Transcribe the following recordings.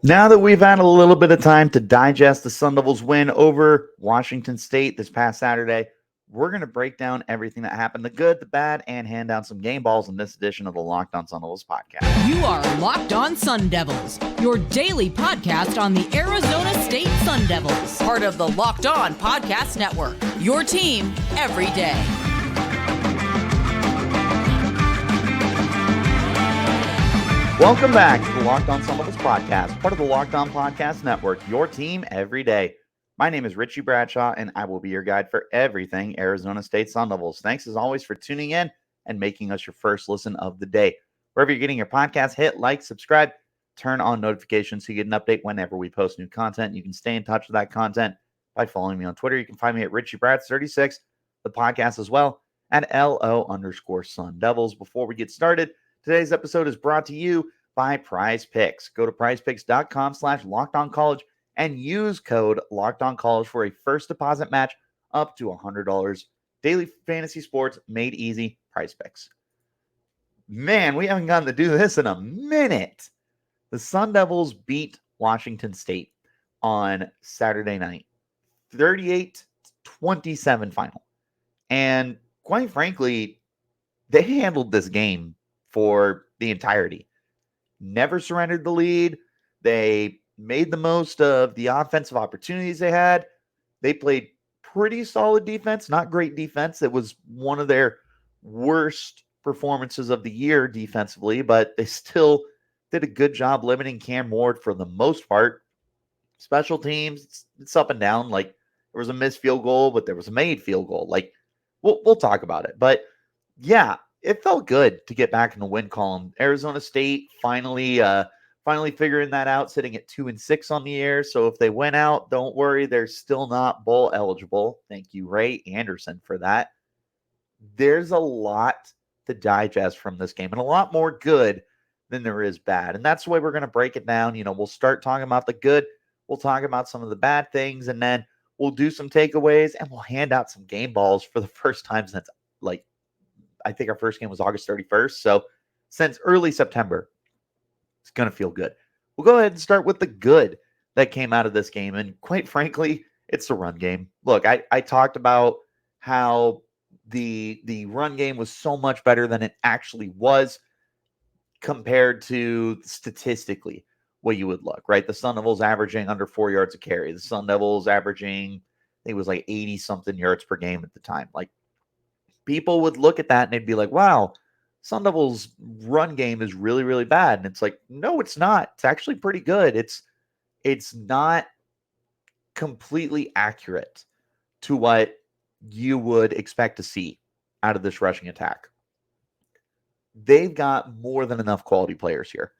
Now that we've had a little bit of time to digest the Sun Devils win over Washington State this past Saturday, we're going to break down everything that happened, the good, the bad, and hand down some game balls in this edition of the Locked On Sun Devils podcast. You are Locked On Sun Devils, your daily podcast on the Arizona State Sun Devils, part of the Locked On Podcast Network, your team every day. Welcome back to the Locked On Sun Devils podcast, part of the Locked On Podcast Network, your team every day. My name is Richie Bradshaw, and I will be your guide for everything Arizona State Sun Devils. Thanks as always for tuning in and making us your first listen of the day. Wherever you're getting your podcast, hit like, subscribe, turn on notifications so you get an update whenever we post new content. You can stay in touch with that content by following me on Twitter. You can find me at RichieBrads36, the podcast as well, at LO_Sun Devils. Before we get started, today's episode is brought to you by Prize Picks. Go to prizepicks.com/lockedoncollege and use code LOCKEDONCollege for a first deposit match up to $100. Daily fantasy sports made easy. Prize Picks. Man, we haven't gotten to do this in a minute. The Sun Devils beat Washington State on Saturday night. 38-27 final. And quite frankly, they handled this game for the entirety. Never surrendered the lead. They made the most of the offensive opportunities they had. They played pretty solid defense, not great defense. It was one of their worst performances of the year defensively, but they still did a good job limiting Cam Ward for the most part. Special teams, it's up and down. Like, there was a missed field goal, but there was a made field goal. Like, we'll talk about it. But yeah, it felt good to get back in the win column. Arizona State finally figuring that out, sitting at 2-6 on the year. So if they win out, don't worry, they're still not bowl eligible. Thank you, Ray Anderson, for that. There's a lot to digest from this game, and a lot more good than there is bad. And that's the way we're going to break it down. You know, we'll start talking about the good, we'll talk about some of the bad things, and then we'll do some takeaways, and we'll hand out some game balls for the first time since, like, I think our first game was August 31st. So since early September, it's going to feel good. We'll go ahead and start with the good that came out of this game. And quite frankly, it's the run game. Look, I talked about how the run game was so much better than it actually was compared to statistically what you would look, right? The Sun Devils averaging under 4 yards a carry. The Sun Devils averaging, I think it was like 80-something yards per game at the time. Like, people would look at that and they'd be like, wow, Sun Devils' run game is really, really bad. And it's like, no, it's not. It's actually pretty good. It's not completely accurate to what you would expect to see out of this rushing attack. They've got more than enough quality players here.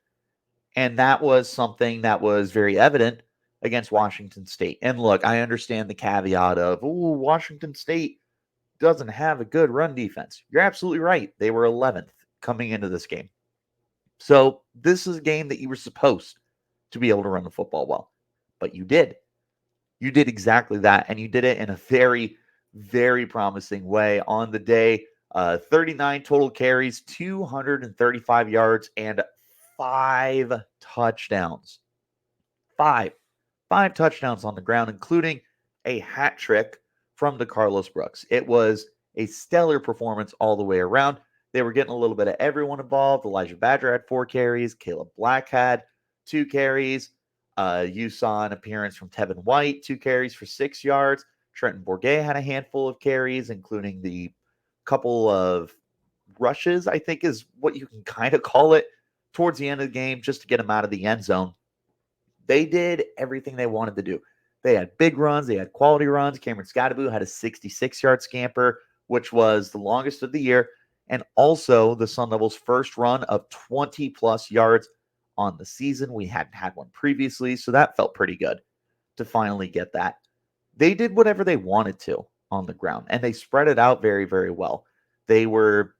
And that was something that was very evident against Washington State. And look, I understand the caveat of, Washington State doesn't have a good run defense. You're absolutely right. They were 11th coming into this game. So this is a game that you were supposed to be able to run the football well. But you did. You did exactly that. And you did it in a very, very promising way on the day. 39 total carries, 235 yards, and 5 touchdowns. Five touchdowns on the ground, including a hat trick from DeCarlos Brooks. It was a stellar performance all the way around. They were getting a little bit of everyone involved. Elijah Badger had 4 carries. Caleb Black had 2 carries. You saw an appearance from Tevin White, 2 carries for 6 yards. Trenton Bourguet had a handful of carries, including the couple of rushes, I think is what you can kind of call it, towards the end of the game just to get him out of the end zone. They did everything they wanted to do. They had big runs. They had quality runs. Cameron Skattebo had a 66-yard scamper, which was the longest of the year, and also the Sun Devils' first run of 20-plus yards on the season. We hadn't had one previously, so that felt pretty good to finally get that. They did whatever they wanted to on the ground, and they spread it out very, very well. They were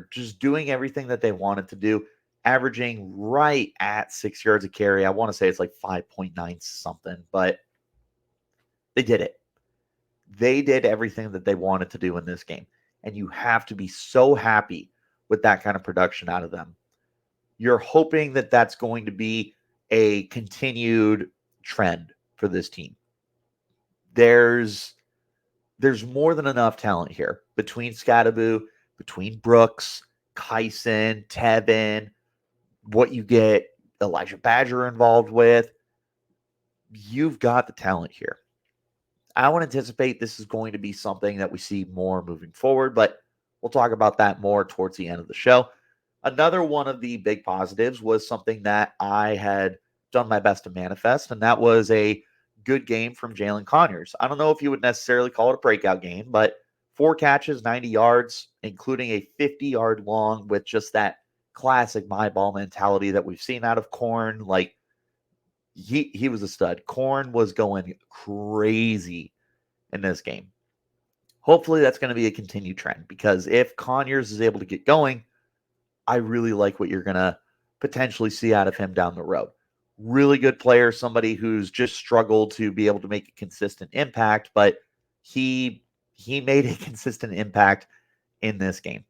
just doing everything that they wanted to do, averaging right at 6 yards a carry. I want to say it's like 5.9 something, but they did it. They did everything that they wanted to do in this game. And you have to be so happy with that kind of production out of them. You're hoping that that's going to be a continued trend for this team. There's more than enough talent here between Skattebo, between Brooks, Kyson, Tevin, what you get Elijah Badger involved with. You've got the talent here. I would anticipate this is going to be something that we see more moving forward, but we'll talk about that more towards the end of the show. Another one of the big positives was something that I had done my best to manifest, and that was a good game from Jalen Conyers. I don't know if you would necessarily call it a breakout game, but 4 catches, 90 yards, including a 50-yard long with just that classic my ball mentality that we've seen out of Corn. Like, he was a stud. Corn was going crazy in this game. Hopefully that's going to be a continued trend, because if Conyers is able to get going, I really like what you're going to potentially see out of him down the road. Really good player, somebody who's just struggled to be able to make a consistent impact, but he made a consistent impact in this game.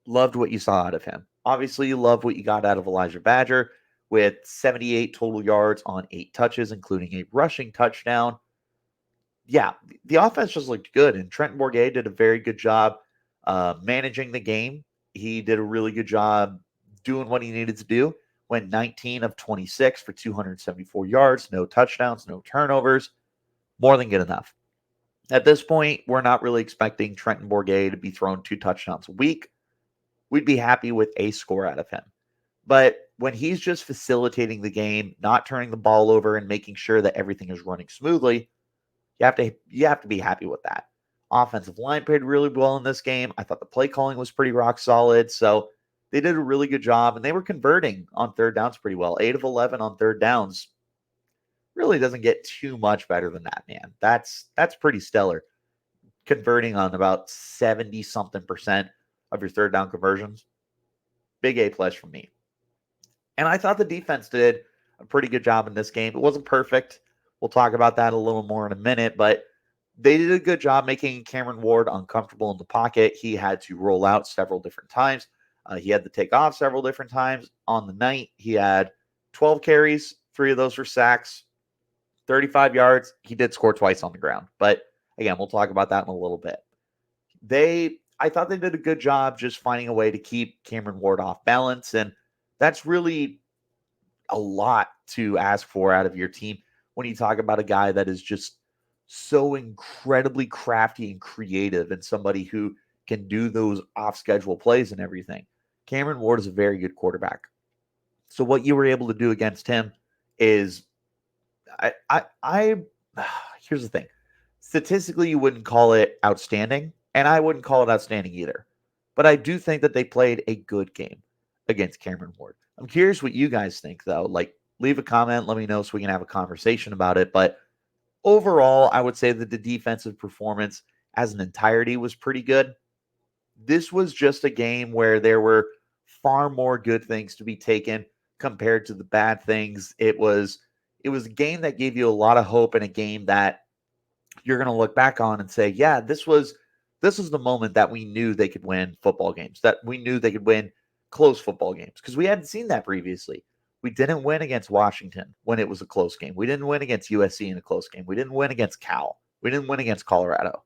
Loved what you saw out of him. Obviously, you love what you got out of Elijah Badger with 78 total yards on 8 touches, including a rushing touchdown. Yeah, the offense just looked good, and Trenton Bourguet did a very good job managing the game. He did a really good job doing what he needed to do. Went 19 of 26 for 274 yards, no touchdowns, no turnovers. More than good enough. At this point, we're not really expecting Trenton Bourguet to be throwing 2 touchdowns a week. We'd be happy with a score out of him. But when he's just facilitating the game, not turning the ball over, and making sure that everything is running smoothly, you have to be happy with that. Offensive line played really well in this game. I thought the play calling was pretty rock solid. So they did a really good job, and they were converting on third downs pretty well. 8 of 11 on third downs really doesn't get too much better than that, man. That's pretty stellar. Converting on about 70-something% of your third down conversions. Big A plus from me. And I thought the defense did a pretty good job in this game. It wasn't perfect. We'll talk about that a little more in a minute, but they did a good job making Cameron Ward uncomfortable in the pocket. He had to roll out several different times. He had to take off several different times. On the night, he had 12 carries, 3 of those were sacks, 35 yards. He did score twice on the ground, but again, we'll talk about that in a little bit. I thought they did a good job just finding a way to keep Cameron Ward off balance, and that's really a lot to ask for out of your team when you talk about a guy that is just so incredibly crafty and creative, and somebody who can do those off-schedule plays and everything. Cameron Ward is a very good quarterback. So what you were able to do against him is, here's the thing. Statistically, you wouldn't call it outstanding, and I wouldn't call it outstanding either. But I do think that they played a good game against Cameron Ward. I'm curious what you guys think, though. Like, leave a comment, let me know so we can have a conversation about it. But overall, I would say that the defensive performance as an entirety was pretty good. This was just a game where there were far more good things to be taken compared to the bad things. It was a game that gave you a lot of hope, and a game that you're going to look back on and say, yeah, this was the moment that we knew they could win football games, that we knew they could win close football games, because we hadn't seen that previously. We didn't win against Washington when it was a close game. We didn't win against USC in a close game. We didn't win against Cal. We didn't win against Colorado.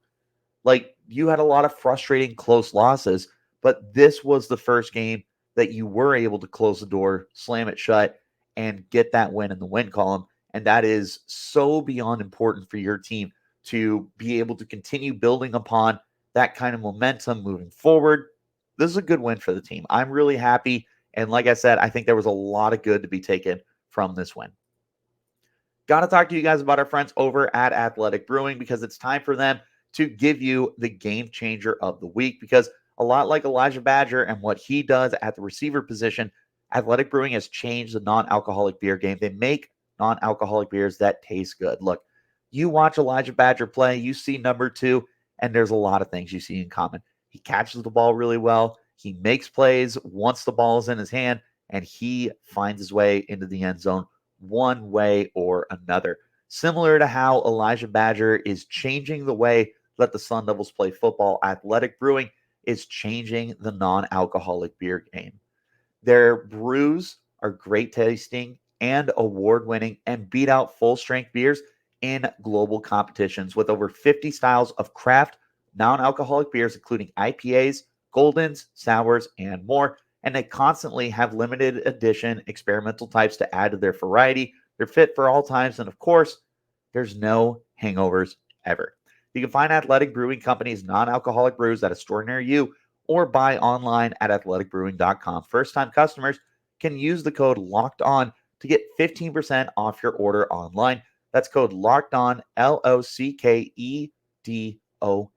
Like, you had a lot of frustrating close losses, but this was the first game that you were able to close the door, slam it shut, and get that win in the win column. And that is so beyond important for your team to be able to continue building upon that kind of momentum moving forward. This is a good win for the team. I'm really happy. And like I said, I think there was a lot of good to be taken from this win. Got to talk to you guys about our friends over at Athletic Brewing, because it's time for them to give you the game changer of the week. Because a lot like Elijah Badger and what he does at the receiver position, Athletic Brewing has changed the non-alcoholic beer game. They make non-alcoholic beers that taste good. Look, you watch Elijah Badger play, you see number 2, and there's a lot of things you see in common. He catches the ball really well. He makes plays once the ball is in his hand, and he finds his way into the end zone one way or another. Similar to how Elijah Badger is changing the way that the Sun Devils play football, Athletic Brewing is changing the non-alcoholic beer game. Their brews are great tasting and award-winning and beat out full-strength beers in global competitions with over 50 styles of craft non-alcoholic beers, including IPAs, Goldens, Sours, and more. And they constantly have limited edition experimental types to add to their variety. They're fit for all times. And of course, there's no hangovers ever. You can find Athletic Brewing Company's non-alcoholic brews at a store near you or buy online at athleticbrewing.com. First-time customers can use the code LOCKEDON to get 15% off your order online. That's code LOCKEDON, LOCKEDON,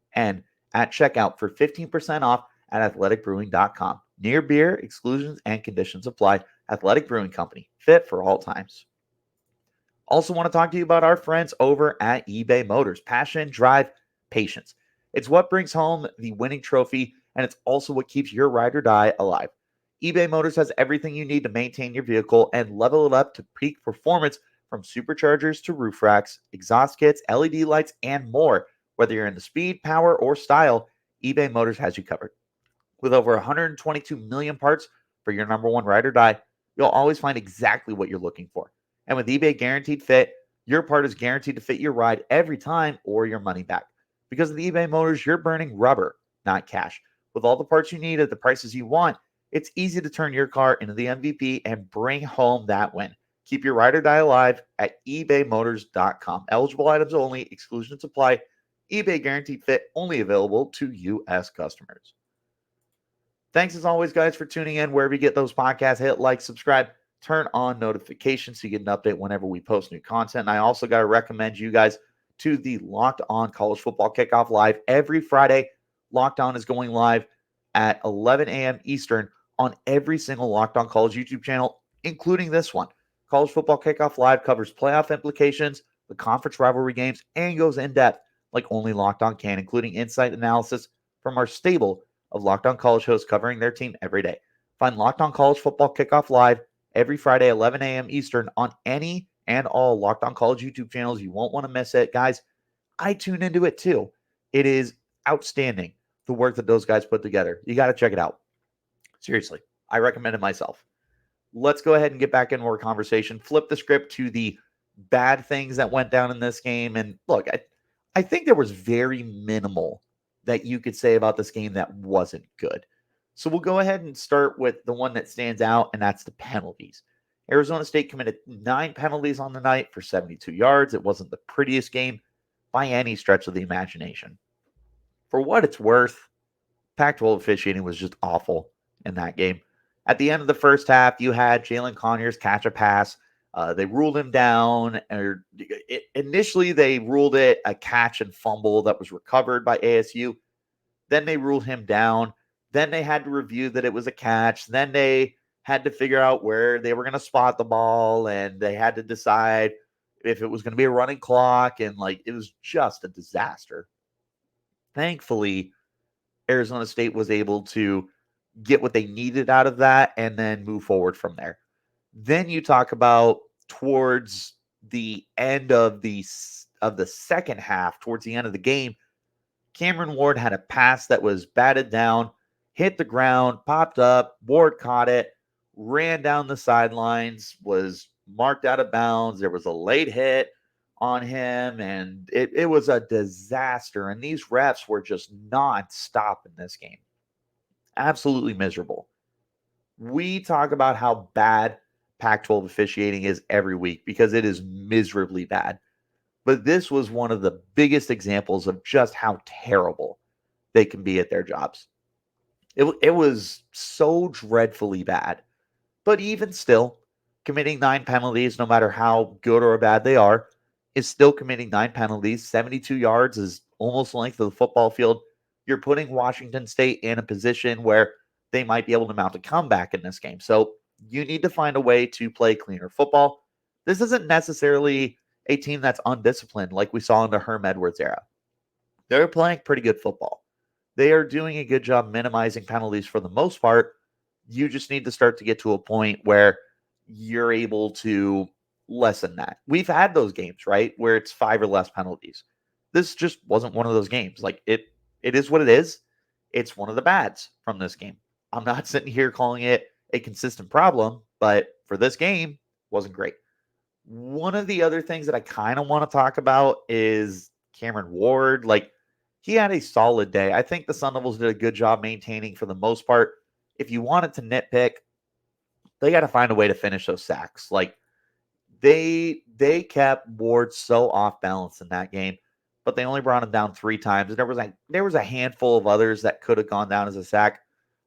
at checkout for 15% off at athleticbrewing.com. Near beer, exclusions, and conditions apply. Athletic Brewing Company, fit for all times. Also want to talk to you about our friends over at eBay Motors. Passion, drive, patience. It's what brings home the winning trophy, and it's also what keeps your ride or die alive. eBay Motors has everything you need to maintain your vehicle and level it up to peak performance, from superchargers to roof racks, exhaust kits, LED lights, and more. Whether you're into speed, power, or style, eBay Motors has you covered. With over 122 million parts for your number one ride or die, you'll always find exactly what you're looking for. And with eBay Guaranteed Fit, your part is guaranteed to fit your ride every time or your money back. Because of the eBay Motors, you're burning rubber, not cash. With all the parts you need at the prices you want, it's easy to turn your car into the MVP and bring home that win. Keep your ride or die alive at ebaymotors.com. Eligible items only, exclusions apply. eBay Guaranteed Fit only available to U.S. customers. Thanks as always, guys, for tuning in. Wherever you get those podcasts, hit like, subscribe, turn on notifications so you get an update whenever we post new content. And I also got to recommend you guys to the Locked On College Football Kickoff Live every Friday. Locked On is going live at 11 a.m. Eastern on every single Locked On College YouTube channel, including this one. College Football Kickoff Live covers playoff implications, the conference rivalry games, and goes in depth like only Locked On can, including insight analysis from our stable of Locked On College hosts covering their team every day. Find Locked On College Football Kickoff Live every Friday, 11 a.m. Eastern on any and all Locked On College YouTube channels. You won't want to miss it. Guys, I tune into it too. It is outstanding, the work that those guys put together. You got to check it out. Seriously, I recommend it myself. Let's go ahead and get back into our conversation. Flip the script to the bad things that went down in this game. And look, I think there was very minimal that you could say about this game that wasn't good. So we'll go ahead and start with the one that stands out, and that's the penalties. Arizona State committed 9 penalties on the night for 72 yards. It wasn't the prettiest game by any stretch of the imagination. For what it's worth, Pac-12 officiating was just awful in that game. At the end of the first half, you had Jalen Conyers catch a pass. They ruled him down. Initially, they ruled it a catch and fumble that was recovered by ASU. Then they ruled him down. Then they had to review that it was a catch. Then they had to figure out where they were going to spot the ball, and they had to decide if it was going to be a running clock. And it was just a disaster. Thankfully, Arizona State was able to get what they needed out of that and then move forward from there. Then you talk about towards the end of the second half, towards the end of the game, Cameron Ward had a pass that was batted down, hit the ground, popped up. Ward caught it, ran down the sidelines, was marked out of bounds. There was a late hit on him, and it was a disaster. And these refs were just non-stop in this game. Absolutely miserable. We talk about how bad Pac-12 officiating is every week because it is miserably bad. But this was one of the biggest examples of just how terrible they can be at their jobs. It was so dreadfully bad. But even still, committing 9 penalties, no matter how good or bad they are, is still committing 9 penalties. 72 yards is almost the length of the football field. You're putting Washington State in a position where they might be able to mount a comeback in this game. So you need to find a way to play cleaner football. This isn't necessarily a team that's undisciplined like we saw in the Herm Edwards era. They're playing pretty good football. They are doing a good job minimizing penalties for the most part. You just need to start to get to a point where you're able to lessen that. We've had those games, right, where it's 5 or less penalties. This just wasn't one of those games. It is what it is. It's one of the bads from this game. I'm not sitting here calling it a consistent problem, but for this game, Wasn't great. One of the other things that I kind of want to talk about is Cameron Ward. Like, he had a solid day. I think the Sun Devils did a good job maintaining for the most part. If you wanted to nitpick, they got to find a way to finish those sacks. Like, they kept Ward so off balance in that game, but they only brought him down 3 times. And there was a handful of others that could have gone down as a sack.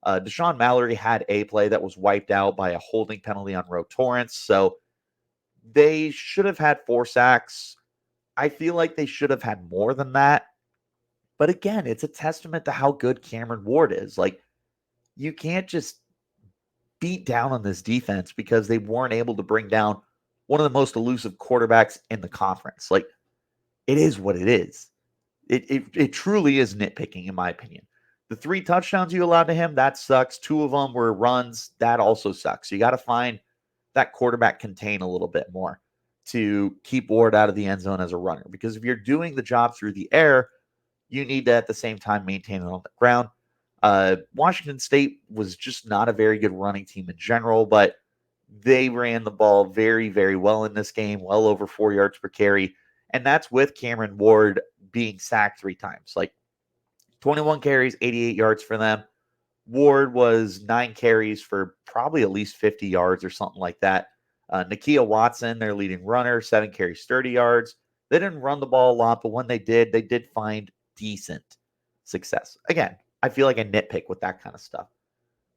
Deshaun Mallory had a play that was wiped out by a holding penalty on Ro Torrance. So they should have had 4 sacks. I feel like they should have had more than that. But again, it's a testament to how good Cameron Ward is. Like, you can't just beat down on this defense because they weren't able to bring down one of the most elusive quarterbacks in the conference. Like, it is what it is. It truly is nitpicking, in my opinion. The 3 touchdowns you allowed to him, that sucks. 2 of them were runs. That also sucks. You got to find that quarterback contain a little bit more to keep Ward out of the end zone as a runner. Because if you're doing the job through the air, you need to at the same time maintain it on the ground. Washington State was just not a very good running team in general, but they ran the ball very, very well in this game, well over 4 yards per carry. And that's with Cameron Ward being sacked 3 times. Like, 21 carries, 88 yards for them. Ward was 9 carries for probably at least 50 yards or something like that. Nakia Watson, their leading runner, 7 carries, 30 yards. They didn't run the ball a lot, but when they did find decent success. Again, I feel like I nitpick with that kind of stuff.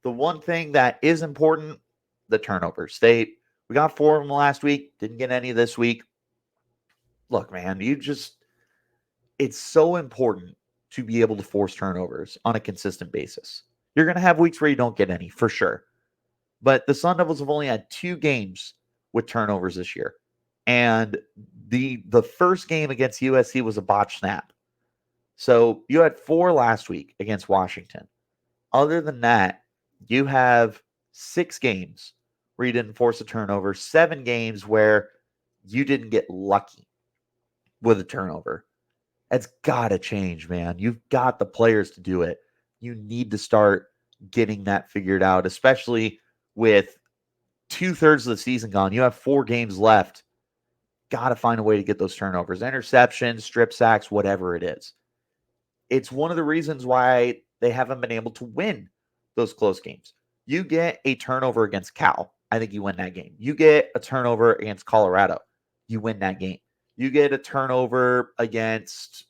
The one thing that is important, the turnovers. We got 4 of them last week, didn't get any this week. Look, man, it's so important to be able to force turnovers on a consistent basis. You're going to have weeks where you don't get any, for sure. But the Sun Devils have only had 2 games with turnovers this year. And the first game against USC was a botched snap. So you had 4 last week against Washington. Other than that, you have 6 games where you didn't force a turnover, 7 games where you didn't get lucky with a turnover. That's got to change, man. You've got the players to do it. You need to start getting that figured out, especially with 2/3 of the season gone. You have 4 games left. Got to find a way to get those turnovers, interceptions, strip sacks, whatever it is. It's one of the reasons why they haven't been able to win those close games. You get a turnover against Cal, I think you win that game. You get a turnover against Colorado, you win that game. You get a turnover against,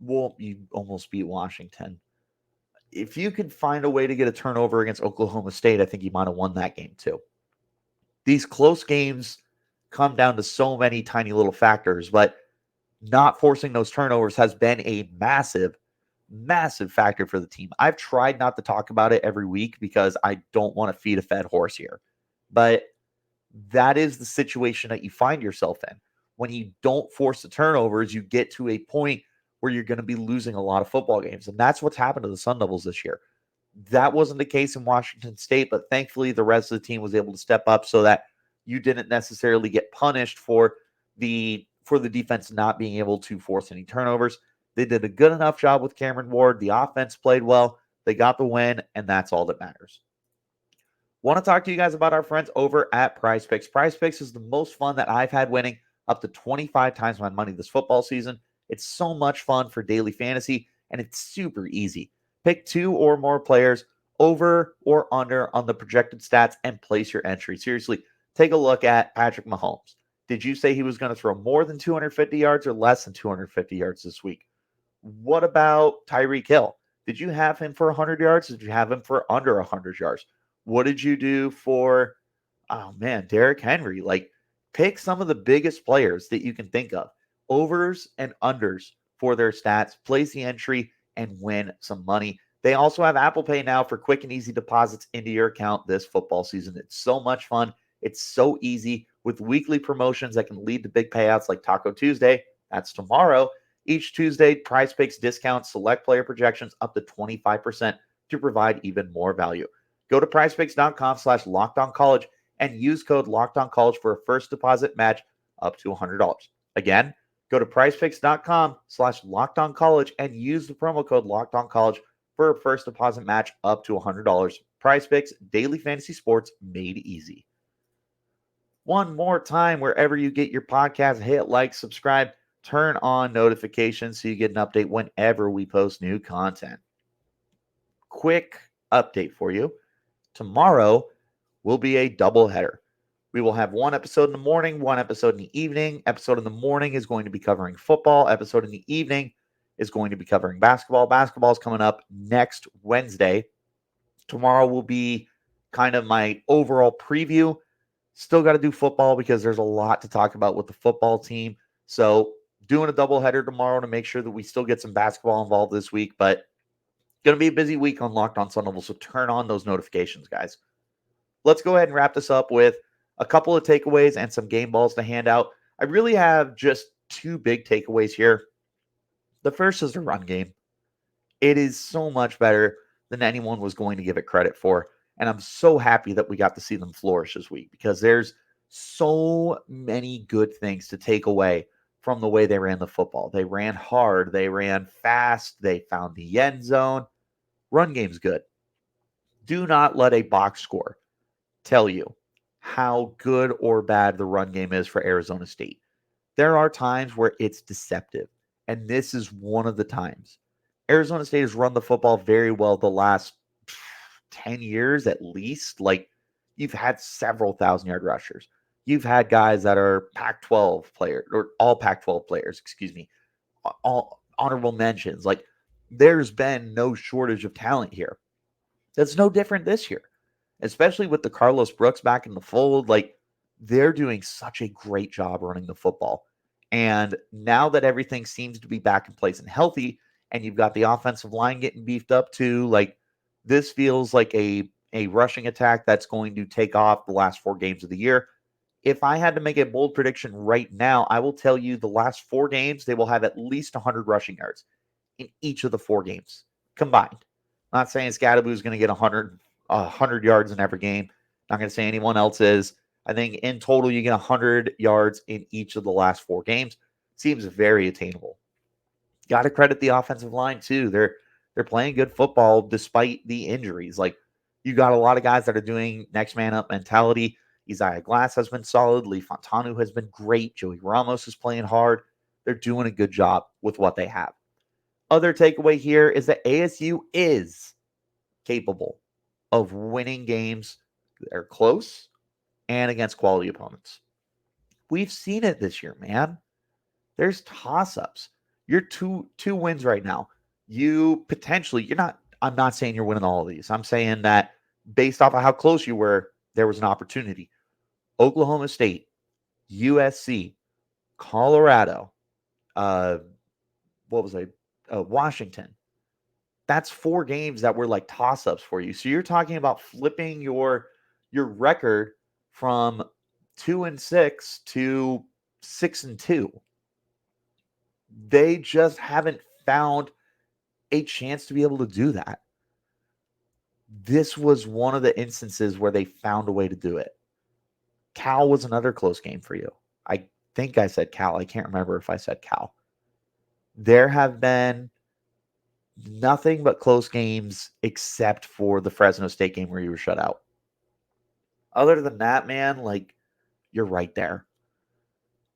well, you almost beat Washington. If you could find a way to get a turnover against Oklahoma State, I think you might have won that game too. These close games come down to so many tiny little factors, but not forcing those turnovers has been a massive, massive factor for the team. I've tried not to talk about it every week because I don't want to feed a fed horse here. But that is the situation that you find yourself in. When you don't force the turnovers, you get to a point where you're going to be losing a lot of football games. And that's what's happened to the Sun Devils this year. That wasn't the case in Washington State, but thankfully the rest of the team was able to step up so that you didn't necessarily get punished for the defense not being able to force any turnovers. They did a good enough job with Cameron Ward. The offense played well. They got the win, and that's all that matters. Want to talk to you guys about our friends over at Prize Picks. Prize Picks is the most fun that I've had, winning up to 25 times my money this football season. It's so much fun for daily fantasy, and it's super easy. Pick 2 or more players over or under on the projected stats and place your entry. Seriously, take a look at Patrick Mahomes. Did you say he was going to throw more than 250 yards or less than 250 yards this week? What about Tyreek Hill? Did you have him for 100 yards? Did you have him for under 100 yards? What did you do for, Derrick Henry? Like, pick some of the biggest players that you can think of. Overs and unders for their stats. Place the entry and win some money. They also have Apple Pay now for quick and easy deposits into your account this football season. It's so much fun. It's so easy with weekly promotions that can lead to big payouts like Taco Tuesday. That's tomorrow. Each Tuesday, Prize Picks discounts select player projections up to 25% to provide even more value. Go to prizepicks.com/lockedoncollege and use code LOCKEDONCollege for a first deposit match up to $100. Again, go to prizepicks.com/lockedoncollege and use the promo code LOCKEDONCollege for a first deposit match up to $100. Prize Picks, daily fantasy sports made easy. one more time wherever you get your podcast. Hit like, subscribe, turn on notifications so you get an update whenever we post new content. Quick update for you. Tomorrow will be a doubleheader. We will have one episode in the morning, one episode in the evening. Episode in the morning is going to be covering football. Episode in the evening is going to be covering basketball. Basketball is coming up next Wednesday. Tomorrow will be kind of my overall preview. Still got to do football because there's a lot to talk about with the football team. So doing a doubleheader tomorrow to make sure that we still get some basketball involved this week. But going to be a busy week on Locked On Sun Devils, so turn on those notifications, guys. Let's go ahead and wrap this up with a couple of takeaways and some game balls to hand out. I really have just two big takeaways here. The first is the run game. It is so much better than anyone was going to give it credit for. And I'm so happy that we got to see them flourish this week because there's so many good things to take away from the way they ran the football. They ran hard. They ran fast. They found the end zone. Run game's good. Do not let a box score tell you how good or bad the run game is for Arizona State. There are times where it's deceptive, and this is one of the times. Arizona State has run the football very well the last 10 years at least. Like, you've had several 1,000-yard rushers. You've had guys that are Pac-12 players, or all Pac-12 players, all honorable mentions. Like, there's been no shortage of talent here. That's no different this year, especially with DeCarlos Brooks back in the fold. Like, they're doing such a great job running the football. And now that everything seems to be back in place and healthy, and you've got the offensive line getting beefed up too, like, this feels like a rushing attack that's going to take off the last 4 games of the year. If I had to make a bold prediction right now, I will tell you the last 4 games, they will have at least 100 rushing yards in each of the 4 games combined. Not saying Skattebo is going to get 100 yards in every game. Not going to say anyone else is. I think in total you get 100 yards in each of the last 4 games. Seems very attainable. Got to credit the offensive line too. They're playing good football despite the injuries. Like, you got a lot of guys that are doing next man up mentality. Isaiah Glass has been solid. Lee Fontanu has been great. Joey Ramos is playing hard. They're doing a good job with what they have. Other takeaway here is that ASU is capable of winning games that are close and against quality opponents. We've seen it this year, man. There's toss-ups. You're two wins right now. I'm not saying you're winning all of these. I'm saying that based off of how close you were, there was an opportunity. Oklahoma State, USC, Colorado, Washington. That's 4 games that were like toss-ups for you. So you're talking about flipping your record from 2-6 to 6-2. They just haven't found a chance to be able to do that. This was one of the instances where they found a way to do it. Cal was another close game for you. I think I said Cal. I can't remember if I said Cal. There have been nothing but close games except for the Fresno State game where you were shut out. Other than that, man, like, you're right there.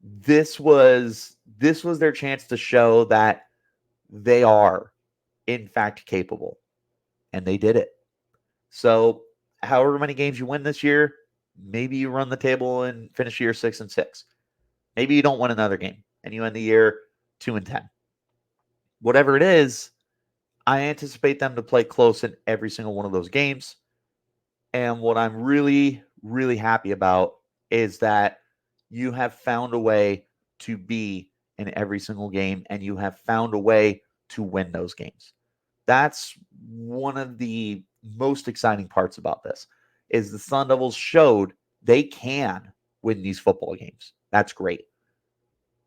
This was their chance to show that they are, in fact, capable. And they did it. So, however many games you win this year, maybe you run the table and finish the year 6-6. Maybe you don't win another game and you end the year 2-10. Whatever it is, I anticipate them to play close in every single one of those games. And what I'm really, really happy about is that you have found a way to be in every single game, and you have found a way to win those games. That's one of the most exciting parts about this, is the Sun Devils showed they can win these football games. That's great.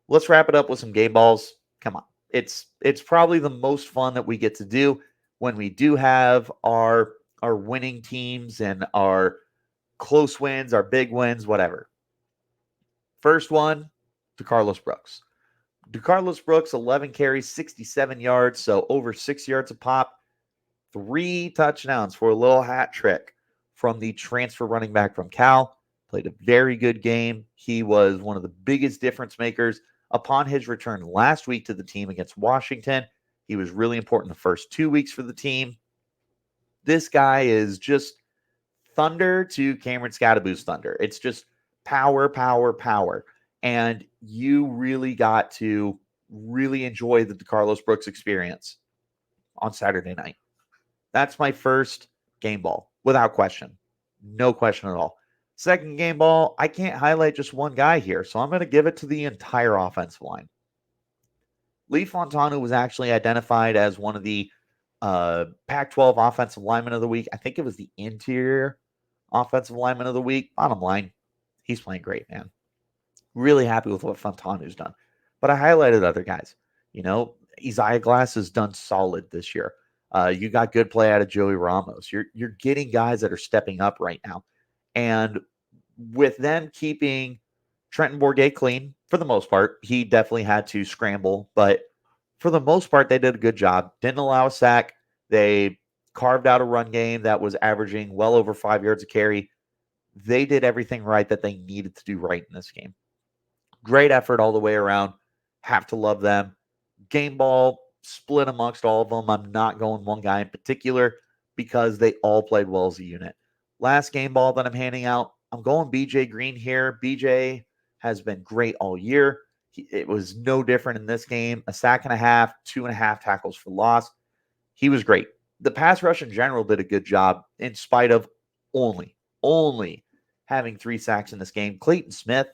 Let's wrap it up with some game balls. Come on. It's probably the most fun that we get to do when we do have our winning teams and our close wins, our big wins, whatever. First one, DeCarlos Brooks. DeCarlos Brooks, 11 carries, 67 yards, so over 6 yards a pop. 3 touchdowns for a little hat trick from the transfer running back from Cal. played a very good game. He was one of the biggest difference makers upon his return last week to the team against Washington. He was really important the first 2 weeks for the team. This guy is just thunder to Cameron Skattebo's thunder. It's just power, power, power. And you really got to really enjoy the DeCarlos Brooks experience on Saturday night. That's my first game ball, without question. No question at all. Second game ball, I can't highlight just one guy here, so I'm going to give it to the entire offensive line. Lee Fontana was actually identified as one of the Pac-12 Offensive Lineman of the Week. I think it was the interior Offensive Lineman of the Week. Bottom line, he's playing great, man. Really happy with what Fontana's done. But I highlighted other guys. Isaiah Glass has done solid this year. You got good play out of Joey Ramos. You're getting guys that are stepping up right now. And with them keeping Trenton Bourguet clean, for the most part, he definitely had to scramble. But for the most part, they did a good job. Didn't allow a sack. They carved out a run game that was averaging well over 5 yards a carry. They did everything right that they needed to do right in this game. Great effort all the way around. Have to love them. Game ball split amongst all of them. I'm not going one guy in particular because they all played well as a unit. Last game ball that I'm handing out, I'm going BJ Green here. BJ has been great all year. It was no different in this game. A sack and a half, 2.5 tackles for loss. He was great. The pass rush in general did a good job in spite of only having 3 sacks in this game. Clayton Smith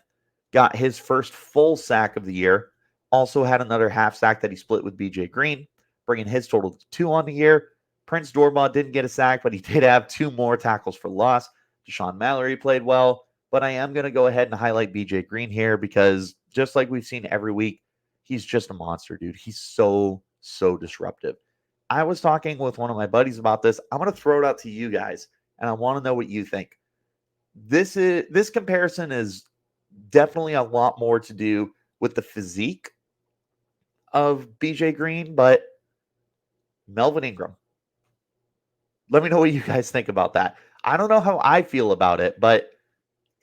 got his first full sack of the year. Also had another half sack that he split with BJ Green, bringing his total to 2 on the year. Prince Dorbaugh didn't get a sack, but he did have 2 more tackles for loss. Deshaun Mallory played well, but I am going to go ahead and highlight BJ Green here because just like we've seen every week, he's just a monster, dude. He's so disruptive. I was talking with one of my buddies about this. I'm going to throw it out to you guys, and I want to know what you think. This comparison is definitely a lot more to do with the physique of BJ Green, but Melvin Ingram. Let me know what you guys think about that. I don't know how I feel about it, but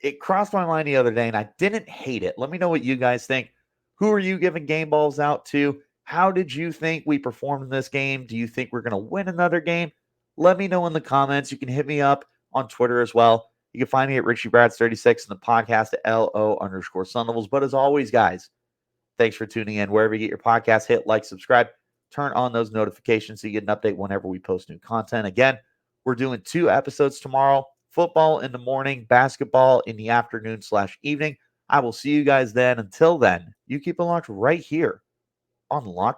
it crossed my mind the other day, and I didn't hate it. Let me know what you guys think. Who are you giving game balls out to? How did you think we performed in this game? Do you think we're going to win another game? Let me know in the comments. You can hit me up on Twitter as well. You can find me at Richie Bradshaw36 and the podcast at LO_Sun Devils. But as always, guys, thanks for tuning in. Wherever you get your podcast, hit like, subscribe, turn on those notifications so you get an update whenever we post new content. Again, we're doing 2 episodes tomorrow. Football in the morning, basketball in the afternoon/evening. I will see you guys then. Until then, you keep it locked right here on Locked